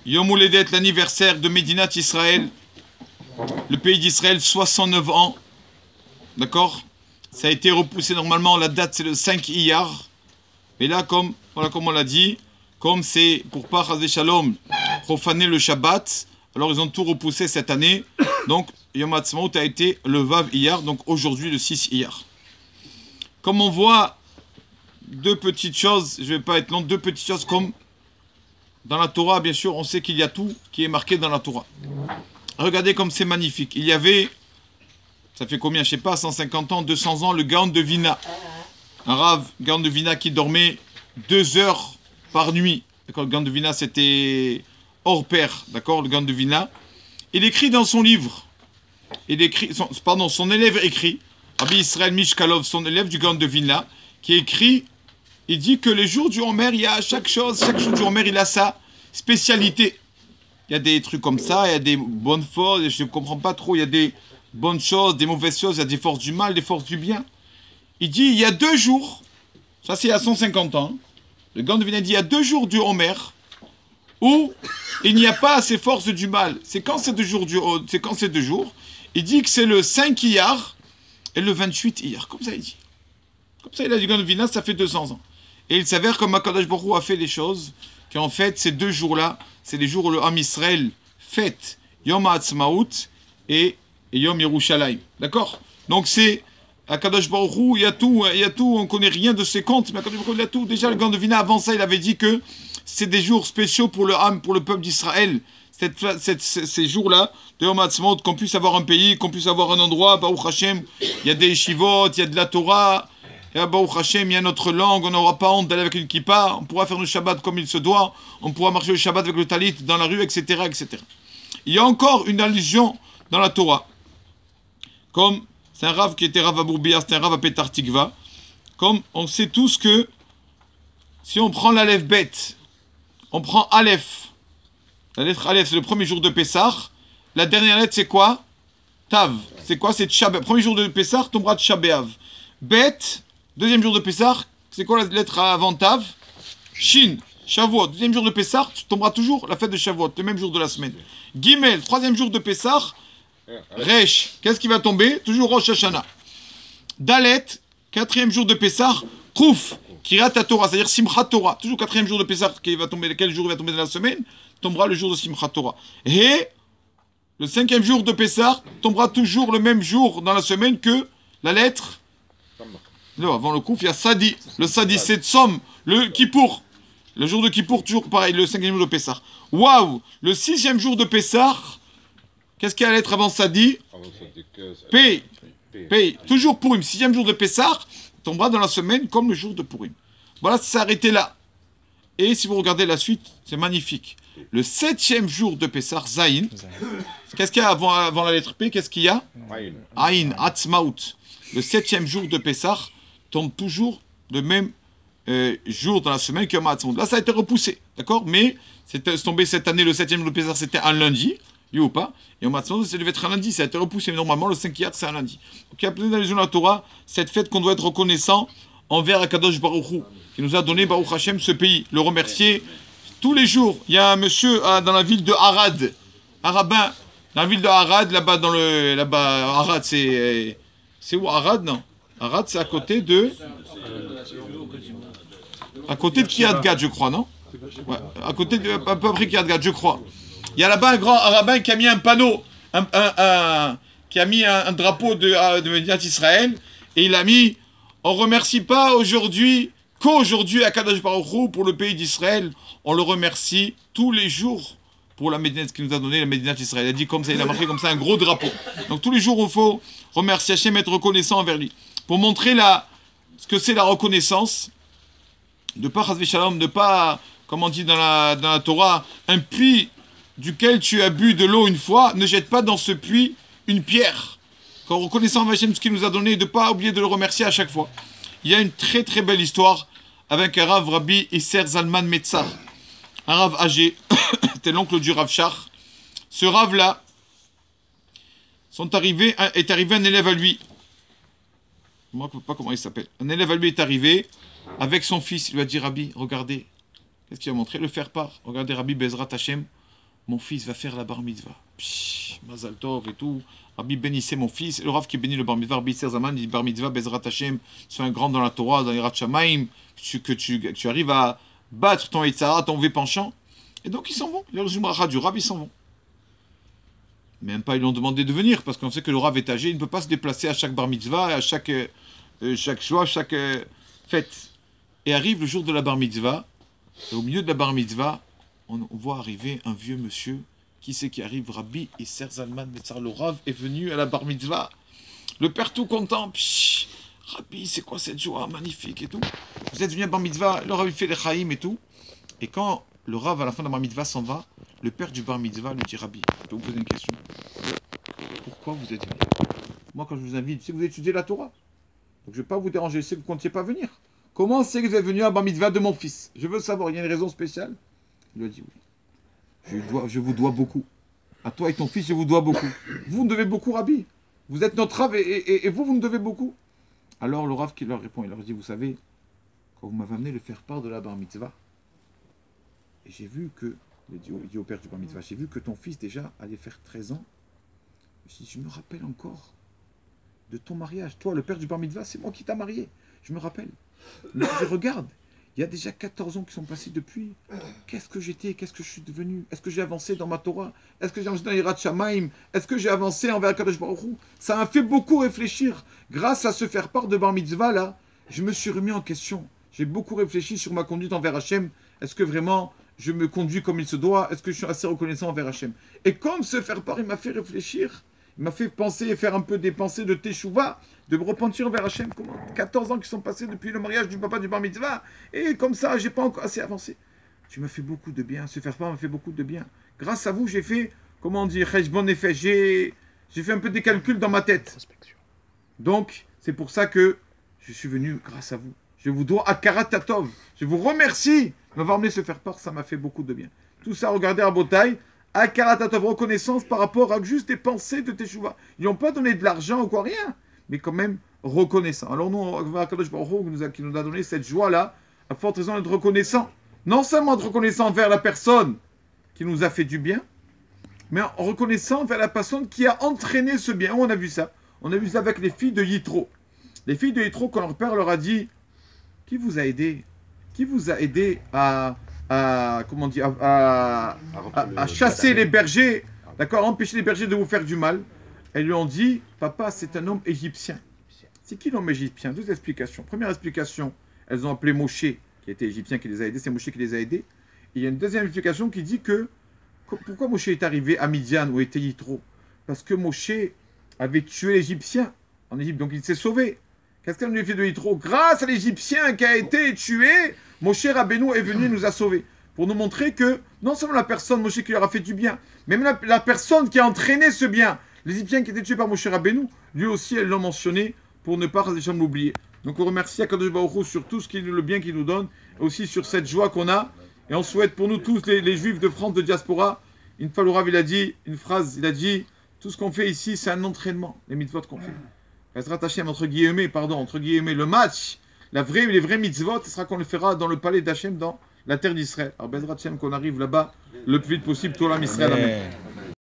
Yom Houledet, l'anniversaire de Médinat Israël, le pays d'Israël, 69 ans. D'accord? Ça a été repoussé normalement, la date c'est le 5 Iyar. Mais là, voilà, comme on l'a dit, comme c'est pour pas, Chazé Shalom, profaner le Shabbat, alors ils ont tout repoussé cette année. Donc, Yom Ha'atzmaut a été le Vav Iyar, donc aujourd'hui le 6 Iyar. Comme on voit, deux petites choses, je vais pas être long, deux petites choses comme dans la Torah, bien sûr, on sait qu'il y a tout qui est marqué dans la Torah. Regardez comme c'est magnifique. Il y avait, ça fait combien, je sais pas, 150 ans, 200 ans, le Gaon de Vina. Un Rav, Gaon de Vina qui dormait 2 heures par nuit. D'accord, le Gaon de Vina, c'était hors pair, d'accord, le Gaon de Vina. Il écrit dans son livre, son élève écrit, Rabbi Israël Mishkalov, son élève du Gaon de Vina, qui écrit, il dit que les jours du Homer, il y a chaque jour du Homer, il a sa spécialité. Il y a des trucs comme ça, il y a des bonnes forces, je ne comprends pas trop, il y a des bonnes choses, des mauvaises choses, il y a des forces du mal, des forces du bien. Il dit, il y a 2 jours, ça c'est à 150 ans, le Gaon de Vina dit, il y a 2 jours du Homer où il n'y a pas ces forces du mal. C'est quand ces 2 jours, il dit que c'est le 5 Iyar et le 28 Iyar, comme ça il dit. Comme ça il a dit Gaon de Vina, ça fait 200 ans. Et il s'avère comme Akadosh Baruch Hu a fait les choses, qu'en fait ces 2 jours-là, c'est les jours où le Ham Israël fête Yom Ha'atzmaut et Yom Yerushalayim. D'accord? Donc c'est Akadosh Baruch Hu, il y a tout, on ne connaît rien de ses comptes, mais Akadosh Baruch Hu, il y a tout. Déjà le Gaon de Vina, avant ça, il avait dit que c'est des jours spéciaux pour le Ham, pour le peuple d'Israël. Ces jours-là, de Yom Ha'atzmaut, qu'on puisse avoir un pays, qu'on puisse avoir un endroit, Baruch Hashem, il y a des yeshivot, il y a de la Torah, et à Baruch Hashem, il y a notre langue, on n'aura pas honte d'aller avec une kippa, on pourra faire le Shabbat comme il se doit, on pourra marcher le Shabbat avec le talit dans la rue, etc., etc. Il y a encore une allusion dans la Torah, comme c'est un Rav qui était Rav à Bourbiya, c'est un Rav à Petar Tikva, comme on sait tous que si on prend l'Aleph Bet, on prend Aleph, la lettre Aleph, c'est le premier jour de Pessah, la dernière lettre c'est quoi? Tav, c'est quoi? C'est Tchab, premier jour de Pessah, tombera Tchabéav. Bet, deuxième jour de Pessah, c'est quoi la lettre avant Tav? Shin, Shavuot, deuxième jour de Pessah, tu tomberas toujours la fête de Shavuot, le même jour de la semaine. Gimel, troisième jour de Pessah, Resh, qu'est-ce qui va tomber? Toujours Rosh Hashanah. Dalet, quatrième jour de Pessah, Kouf, Kirat Torah, c'est-à-dire Simchat Torah, toujours quatrième jour de Pessah, quel jour il va tomber dans la semaine? Tombera le jour de Simchat Torah. Et le cinquième jour de Pessah tombera toujours le même jour dans la semaine que la lettre. Non, avant le Kouf, il y a Sadi. Le Sadi, c'est Tzom, le Kippour. Le jour de Kippour, toujours pareil, le cinquième jour de Pessah. Waouh! Le sixième jour de Pessah, qu'est-ce qu'il y a à l'être avant Sadi? Pei. Pei. Toujours Purim. Sixième jour de Pessah tombera dans la semaine comme le jour de Purim. Voilà, ça s'est arrêté là. Et si vous regardez la suite, c'est magnifique. Le septième jour de Pessah, Zayin. Qu'est-ce qu'il y a avant la lettre P? Qu'est-ce qu'il y a? Aïn, Atzmaut. Le septième jour de Pessah tombe toujours le même jour dans la semaine que Yom Ha'atzmaut. Là, ça a été repoussé, d'accord? Mais c'est tombé cette année, le septième jour de Pessah, c'était un lundi, ou pas? Et Yom Ha'atzmaut, ça devait être un lundi, ça a été repoussé. Mais normalement, le 5 Iyar, c'est un lundi. Donc, il y a plein d'allusions dans la Torah, cette fête qu'on doit être reconnaissant envers Akadosh Baruch Hu, qui nous a donné, Baruch Hashem, ce pays. Le remercier tous les jours. Il y a un monsieur dans la ville de Arad, un rabbin, dans la ville de Arad, là-bas, Arad, c'est où Arad, non? Arad, c'est à côté de Kiryat Gat, je crois, non? Ouais, à côté de, un peu après Kiryat Gat, je crois. Il y a là-bas un rabbin qui a mis un panneau, qui a mis un drapeau de Médinat Israël, et il a mis, on remercie pas qu'aujourd'hui à Kadosh Baruch Hu pour le pays d'Israël, on le remercie tous les jours pour la Médinat qui nous a donné la Médinat Israël. Il a dit comme ça, il a marqué comme ça un gros drapeau. Donc tous les jours, il faut remercier Hachem, être reconnaissant envers lui. Pour montrer ce que c'est la reconnaissance, de pas, chas v'shalom, de pas, comme on dit dans la Torah, un puits duquel tu as bu de l'eau une fois, ne jette pas dans ce puits une pierre. Quand reconnaissant envers Hachem ce qu'il nous a donné, de ne pas oublier de le remercier à chaque fois. Il y a une très très belle histoire avec un Rav, Rabbi Isser Zalman Metzar, un Rav âgé, c'était l'oncle du Rav Shach. Ce Rav-là, est arrivé un élève à lui. Moi, je ne sais pas comment il s'appelle. Un élève à lui est arrivé avec son fils. Il lui a dit, Rabbi, regardez. Qu'est-ce qu'il a montré? Le faire part. Regardez, Rabbi Bezrat Hashem. mon fils va faire la bar mitzvah. Mazal tov et tout. Rabbi bénissait mon fils. Et le Rav qui bénit le bar mitzvah, Rabbi Serzaman, dit bar mitzvah, Bezrat Hashem, sois un grand dans la Torah, dans les Yirat Shamayim, que tu arrives à battre ton Yitzhara, ton mauvais penchant. Et donc ils s'en vont. Les Rav du Rav, ils s'en vont. Même pas, ils lui ont demandé de venir, parce qu'on sait que le Rav est âgé, il ne peut pas se déplacer à chaque bar mitzvah, à chaque choix, chaque fête. Et arrive le jour de la bar mitzvah, et au milieu de la bar mitzvah, on voit arriver un vieux monsieur. Qui c'est qui arrive? Rabbi Isser Zalman Metzar, le Rav est venu à la bar mitzvah. Le père tout content. Rabbi, c'est quoi cette joie magnifique et tout. Vous êtes venu à la bar mitzvah, le Rav il fait les chaïm et tout. Et quand le Rav à la fin de la bar mitzvah s'en va, le père du bar mitzvah lui dit Rabbi, je vais vous poser une question. Pourquoi vous êtes venu? Moi quand je vous invite, c'est que vous étudiez la Torah. Donc je ne vais pas vous déranger, c'est que vous ne comptiez pas venir. Comment c'est que vous êtes venu à la bar mitzvah de mon fils? Je veux savoir, il y a une raison spéciale? Il lui a dit oui. Je vous dois beaucoup. À toi et ton fils, je vous dois beaucoup. Vous me devez beaucoup, Rabbi. Vous êtes notre Rav et vous me devez beaucoup. Alors le Rav qui leur répond, il leur dit, vous savez, quand vous m'avez amené le faire part de la bar mitzvah, et j'ai vu que, il dit au père du bar mitzvah, j'ai vu que ton fils déjà allait faire 13 ans. Je me rappelle encore de ton mariage. Toi, le père du bar mitzvah, c'est moi qui t'a marié. Je me rappelle. Mais je regarde. Il y a déjà 14 ans qui sont passés depuis. Qu'est-ce que j'étais? Qu'est-ce que je suis devenu? Est-ce que j'ai avancé dans ma Torah? Est-ce que j'ai avancé dans Yirat Shamayim? Est-ce que j'ai avancé envers Kadosh Baruch Hu? Ça m'a fait beaucoup réfléchir. Grâce à ce faire part de Bar Mitzvah, là, je me suis remis en question. J'ai beaucoup réfléchi sur ma conduite envers Hachem. Est-ce que vraiment je me conduis comme il se doit? Est-ce que je suis assez reconnaissant envers Hachem? Et comme ce faire part, il m'a fait réfléchir. Il m'a fait penser et faire un peu des pensées de Teshuvah, de me repentir envers Hachem. 14 ans qui sont passés depuis le mariage du papa du Bar Mitzvah. Et comme ça, j'ai pas encore assez avancé. Tu m'as fait beaucoup de bien. Ce faire part m'a fait beaucoup de bien. Grâce à vous, j'ai fait, comment on dit, bon effet. J'ai fait un peu des calculs dans ma tête. Donc, c'est pour ça que je suis venu grâce à vous. Je vous dois à Karatatov. Je vous remercie de m'avoir amené ce faire part. Ça m'a fait beaucoup de bien. Tout ça, regardez à Botaï. À Karatatov, reconnaissance par rapport à juste des pensées de Teshuvah. Ils n'ont pas donné de l'argent ou quoi, rien. Mais quand même, reconnaissant. Alors nous, Kadosh Baruch Hu qui nous a donné cette joie-là, à forte raison d'être reconnaissant. Non seulement être reconnaissant envers la personne qui nous a fait du bien, mais en reconnaissant envers la personne qui a entraîné ce bien. Où on a vu ça? On a vu ça avec les filles de Yitro. Les filles de Yitro, quand leur père leur a dit, qui vous a aidé? Qui vous a aidé à chasser les bergers, d'accord, empêcher les bergers de vous faire du mal? Elles lui ont dit, papa, c'est un homme égyptien. C'est qui l'homme égyptien? Deux explications. Première explication, elles ont appelé Moshe, qui était égyptien, qui les a aidés. C'est Moshe qui les a aidés. Et il y a une deuxième explication qui dit que, pourquoi Moshe est arrivé à Midian, où était Yitro? Parce que Moshe avait tué l'Égyptien en Égypte, donc il s'est sauvé. Qu'est-ce qu'on lui a fait de Yitro? Grâce à l'Égyptien qui a été tué, Moshe Rabbeinu est venu et nous a sauvés. Pour nous montrer que, non seulement la personne, Moshe, qui leur a fait du bien, mais même la personne qui a entraîné ce bien, l'Égyptien qui a été tué par Moshe Rabbeinu, lui aussi, elle l'a mentionné pour ne pas jamais l'oublier. Donc on remercie Akadosh Baruch Hu sur tout le bien qu'il nous donne, et aussi sur cette joie qu'on a. Et on souhaite pour nous tous, les Juifs de France, de diaspora, une fois le Rav, il a dit une phrase, il a dit, tout ce qu'on fait ici, c'est un entraînement, les mitzvot qu'on fait. Bezrat Hashem, entre guillemets, le match, les vrais mitzvot, ce sera qu'on le fera dans le palais d'Hachem, dans la terre d'Israël. Alors Bezrat Hashem, qu'on arrive là-bas le plus vite possible, tout l'âme Israël. Amen.